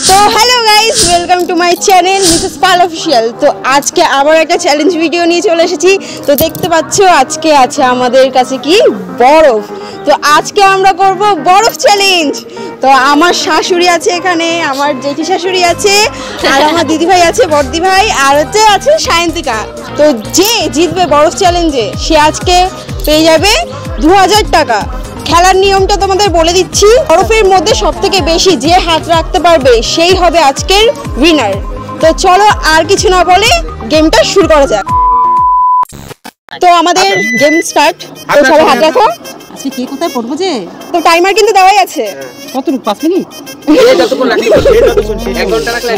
তো hello guys, welcome to my channel Mrs Pal official. তো আজকে আবার একটা চ্যালেঞ্জ ভিডিও নিয়ে চলে এসেছি। তো দেখতে পাচ্ছ আজকে আছে আমাদের কাছে কি বরফ। তো আজকে আমরা করব বরফ চ্যালেঞ্জ। তো আমার শাশুড়ি আছে এখানে, আমার জেঠি শাশুড়ি আছে, আর আমার দিদিভাই আছে, বড়দি ভাই, আর আছে সায়ন্তিকা। তো যে জিতবে বরফ চ্যালেঞ্জে সে আজকে পেয়ে যাবে 2000 টাকা। খেলার নিয়মটা তোমাদের বলে দিচ্ছি। বরফের মধ্যে সবথেকে বেশি যে হাত রাখতে পারবে সেই হবে আজকের উইনার। তো চলো আর কিছু না বলে গেমটা শুরু করা যাক। তো আমাদের গেম স্টার্ট। তো সবাই হাত রাখো। আজকে কে কোথায় পড়বো যে? তো টাইমার কিন্তু দেওয়াই আছে। কতটুকু 5 মিনিট? এই যতক্ষণ রাখি 1 ঘন্টা রাখলে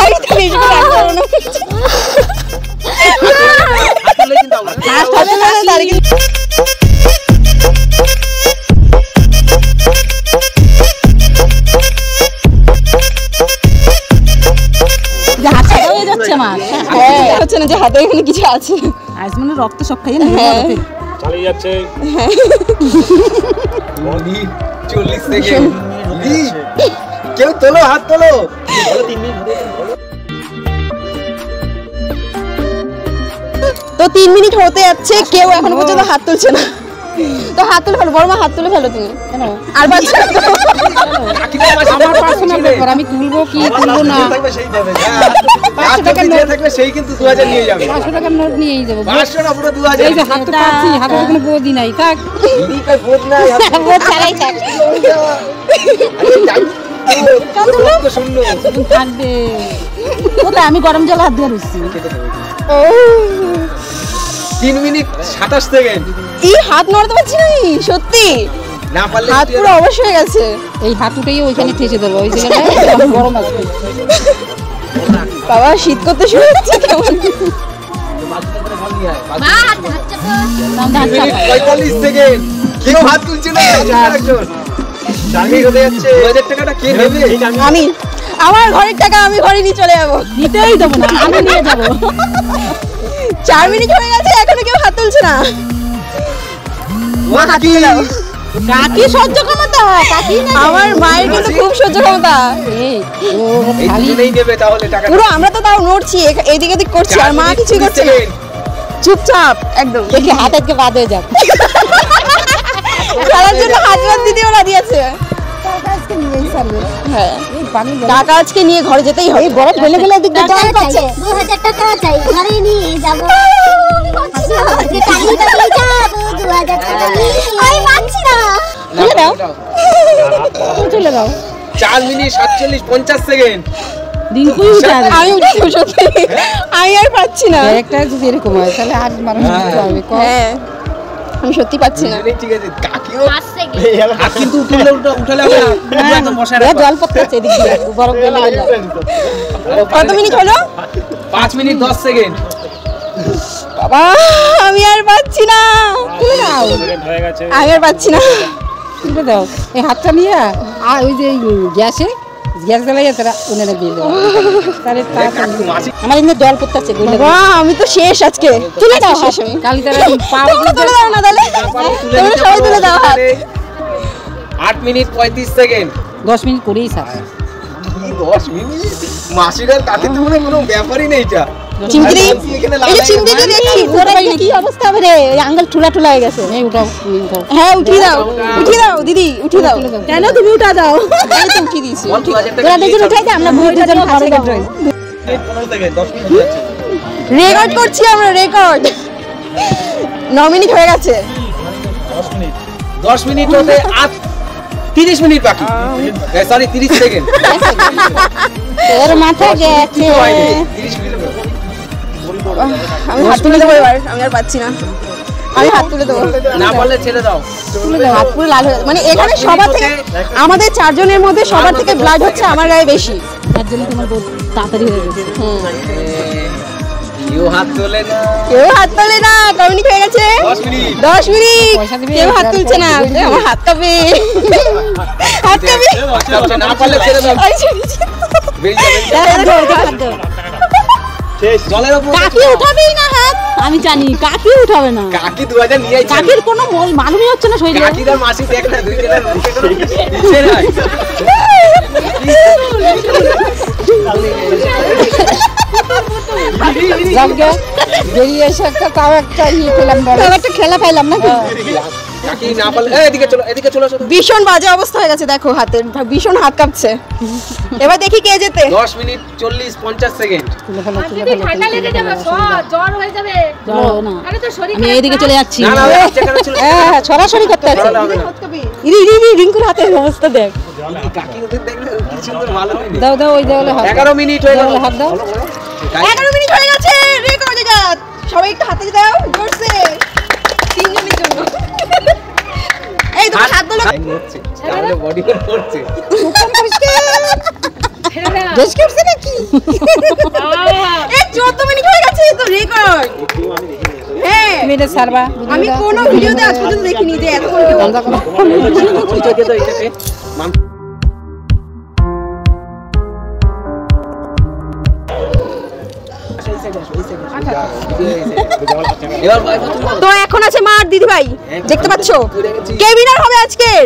আই তো বেশি রাখবো না। আসলে কিন্তু আমরা ফার্স্ট হবে না তার কিন্তু হচ্ছে না যে হাতে এখানে কিছু আছে। আজ মানে রক্ত সব খাইয়ে না চালিয়ে যাচ্ছে। বলি 40 সেকেন্ড। কেউ তোলো, হাত তোলো। 3 মিনিট। তো 3 মিনিট হতে যাচ্ছে, কেউ এখনো পর্যন্ত হাত তুলছে না। তো হাত তুলে ফেলো, বড় মা হাত তুলে ফেলো তুমি। কেন আর বাচ্চা আমার পার্সোনাল ব্যাপার, আমি তুলবো কি তুলবো না। থাকবে সেই পাবে। 500 টাকা নিয়ে থাকবে সেই কিন্তু 2000 নিয়ে যাবে। 500 টাকার নোট নিয়েই যাবো। 500 না পুরো 2000। এই যে হাত তো পাচ্ছি, হাতে কোনো বোধই নাই। থাক এই কই বোধ নাই, বোধ ছাড়াই থাক। তো শূন্য থাকবে কোথায়? আমি গরম জল হাত দিয়ে রইছি। ও 3 মিনিট 27 সেকেন্ড। এই হাত নড়াতে পারছি না আমি, সত্যি না পারলে হাত পুরো অবশ হয়ে গেছে। এই হাঁটুটাই ওইখানে ঠেসে দেবো, ওই জায়গাটায় গরম আছে। বাবা শীত করতে শুরু হচ্ছে কেমন। 45 সেকেন্ড। কেউ হাত তুলছে না। একজন জানি হতে যাচ্ছে। 2000 টাকাটা কে নেবে? আমি আমার ঘরের টাকা আমি ঘরে নিয়ে চলে যাবো। নিতেই দেবো না, আমি নিয়ে যাবো। 4 মিনিট হয়ে গেছে, এখনো কেউ হাত তুলছে না। কাকি সহ্য ক্ষমতা, কাকি না আমার মায়ের কিন্তু খুব সহ্য ক্ষমতা। এই ও এই খালি দুজনেই নেবে তাহলে টাকা। পুরো আমরা তো তাও নড়ছি, এদিক ওদিক করছি, আর মা কিছুই করছে না, চুপচাপ একদম। দেখি হাত আজকে বাদ হয়ে যাক। খেলার জন্য হাত বাদ দিতে ওরা দিয়েছে। হ্যাঁ টাকা আজকে নিয়ে ঘরে যেতেই হবে। বরফ ফেলে ফেলে দিক দিয়ে 2000 টাকা চাই, ঘরে নিয়ে যাব। তুলে দাও, চলে দাও। 4 মিনিট 47 50 সেকেন্ড। রিঙ্কুই উঠে আসবে। আমি উঠছি সত্যি, আমি আর পাচ্ছি না। একটা যদি এরকম হয় তাহলে আর মানুষ উঠতে হবে। হ্যাঁ আমি সত্যি পাচ্ছি না। ঠিক আছে, কাকিও হাত কিন্তু উঠালে হবে না। একদম বসায় রাখো। জল পড়তেছে এদিক দিয়ে, বরফ গলে গেল। কত মিনিট হলো? 5 মিনিট 10 সেকেন্ড। বাবা আমি আর পাচ্ছি না। তুলে দাও, আমি আর পাচ্ছি না। তুলে দাও। এই হাতটা নিয়ে আর ওই যে গ্যাস জ্বালাই তারা উনানে দিয়ে দেবো। তাহলে আমার এখানে জল পড়তেছে। বাবা আমি তো শেষ আজকে। তুলে দাও শেষ আমি। কালি তারা তোমরা তুলে দাও না তাহলে, তোমরা সবাই তুলে দাও হাত। 8 মিনিট 35 সেকেন্ড। 10 মিনিট করেই স্যার। 10 মিনিট মাসিরা তাতে তো কোনো ব্যাপারই নেই। এটা চিমটি এই যে চিমটি দিয়ে দেখি ওরা কি অবস্থা হবে রে। আঙ্গুল ঠুলা ঠুলা হয়ে গেছে। এই উঠাও, হ্যাঁ উঠিয়ে দাও, উঠিয়ে দাও দিদি, উঠিয়ে দাও। কেন তুমি উঠা দাও? আমি তো উঠিয়ে দিয়েছি। তোরা দেখুন উঠাই দে, আমরা বইটা যেন ঘরে যাই। 15 সেকেন্ড 10 মিনিট হচ্ছে। রেকর্ড করছি আমরা, রেকর্ড। 9 মিনিট হয়ে গেছে। 10 মিনিট হতে আর 30 মিনিট বাকি। Sorry 30 second. তোর মাথা গেছে। 30 মিনিট। আমি হাত তুলে দেবো এবার, আমি আর পাচ্ছি না। আমি হাত তুলে দেবো। না পারলে ছেড়ে দাও। হাত পুরো লাল হয়ে, মানে এখানে সবার থেকে আমাদের 4 জনের মধ্যে সবার থেকে ব্লাড হচ্ছে আমার গায়ে বেশি। তার জন্য তোমার বহুত তাড়াতাড়ি হয়ে গেছে। কেউ হাত তোলে না। কেউ হাত তোলে না। কয় মিনিট হয়ে গেছে? 10 মিনিট। 10 মিনিট। পয়সা দিবি? কেউ হাত তুলছে না। আমার হাত কাঁপে, হাত কাঁপে। না পারলে ছেড়ে দাও। জলের উপর কাকি উঠাবেই না হাত। আমি জানি কাকি উঠাবে না। কাকি 2000 নিয়ে আইছে। কাকির কোনো মালুমই হচ্ছে না শরীরে। কাকিরা মাসি দেখ না 2 জনের ছেড়ে যাকে বেরিয়ে এসে একটা তাও একটা ইয়ে পেলাম, তাও একটা খেলা পাইলাম না। কাকি না পারলে এদিকে চলে আসো। ভীষণ বাজে অবস্থা হয়ে গেছে, দেখো হাতের ভীষণ হাত কাঁপছে। এবার দেখি কে যেতে। 10 মিনিট 40-50 সেকেন্ড। আমি এইদিকে চলে যাচ্ছি। না যেখানে চলে হ্যাঁ, সরাসরি করতে আছে। রিঙ্কুর হাতের অবস্থা দেখ। কাকি ওদের দেখলে কি সুন্দর ভালো হয়। দাও দাও, ওই দাও 11 মিনিট হয়ে গেল। হাত দাও। 11 মিনিট হয়ে গেছে, রেকর্ড জায়গা। সবাই একটু হাতে দাও জোরসে, 3 জনের জন্য। এই তোমার হাত দাও। হচ্ছে তাহলে বডি করছে। বেশ করছে নাকি? এই 14 মিনিট হয়ে গেছে তো রেকর্ড। হ্যাঁ তুমি এটা ছাড়বা। আমি কোনো ভিডিওতে আজ পর্যন্ত দেখিনি যে এতক্ষণ কেউ পরিচয় দিয়ে দাও এটাকে। এবার ভাই তো এখন আছে মা আর দিদি ভাই, দেখতে পাচ্ছো কে উইনার হবে আজকের?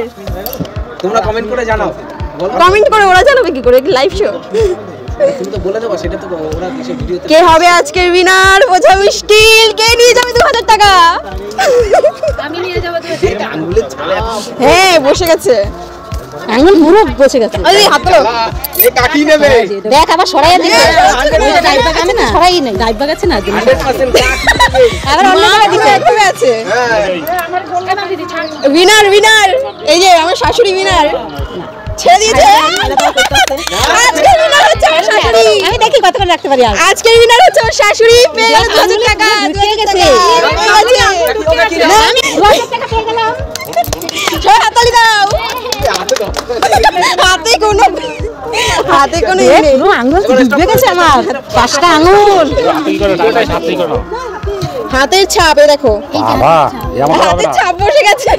তোমরা কমেন্ট করে জানাও। বলো কমেন্ট করে, ওরা জানাবে কি করে, লাইভ শো। তুমি তো বলে দেবা, সেটা তো ওরা কিসে ভিডিওতে। কে হবে আজকের উইনার? বোঝা মুশকিল। কে নিয়ে যাবে 2000 টাকা? আমি নিয়ে যাবো। এটা আঙ্গুলের ছালে। হ্যাঁ বসে গেছে, আঙুল পুরো বসে গেছে। এই হাত তোলো। এ কাকি নেবে। দেখ আবার সরাইয়া দিছে। হ্যাঁ, ডাইবা গেছে না, সরাই নাই, ডাইবা গেছে না। 100% কাকি নেবে। আবার অন্য জায়গায় দিতে একটু আছে। হ্যাঁ উইনার উইনার, এই যে আমার শাশুড়ি উইনার। ছেড়ে দিয়েছে। আজকের উইনার হচ্ছে আমার শাশুড়ি। আমি দেখি কত করে রাখতে পারি। আজকের উইনার হচ্ছে আমার শাশুড়ি, পেয়ে গেল 2000 টাকা। ঢুকে গেছে। আমি 2000 টাকা পেয়ে গেলাম। সবাই হাততালি দাও। হাতে কোনো ইয়ে নেই। আঙুল ঢুকে গেছে আমার, 5টা আঙুল। হাতের ছাপ, এই দেখো হাতের ছাপ বসে গেছে।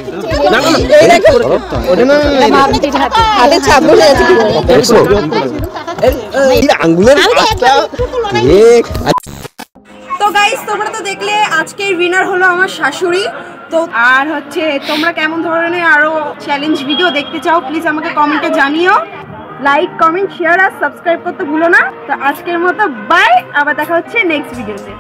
এই দেখো হাতের ছাপ বসে গেছে। আঙ্গুলের তো গাইস তোমরা তো দেখলে আজকের উইনার হলো আমার শাশুড়ি। তো আর হচ্ছে তোমরা কেমন ধরনের আরো চ্যালেঞ্জ ভিডিও দেখতে চাও প্লিজ আমাকে কমেন্টে জানিও। লাইক কমেন্ট শেয়ার আর সাবস্ক্রাইব করতে ভুলো না। তো আজকের মতো বাই, আবার দেখা হচ্ছে নেক্সট ভিডিওতে।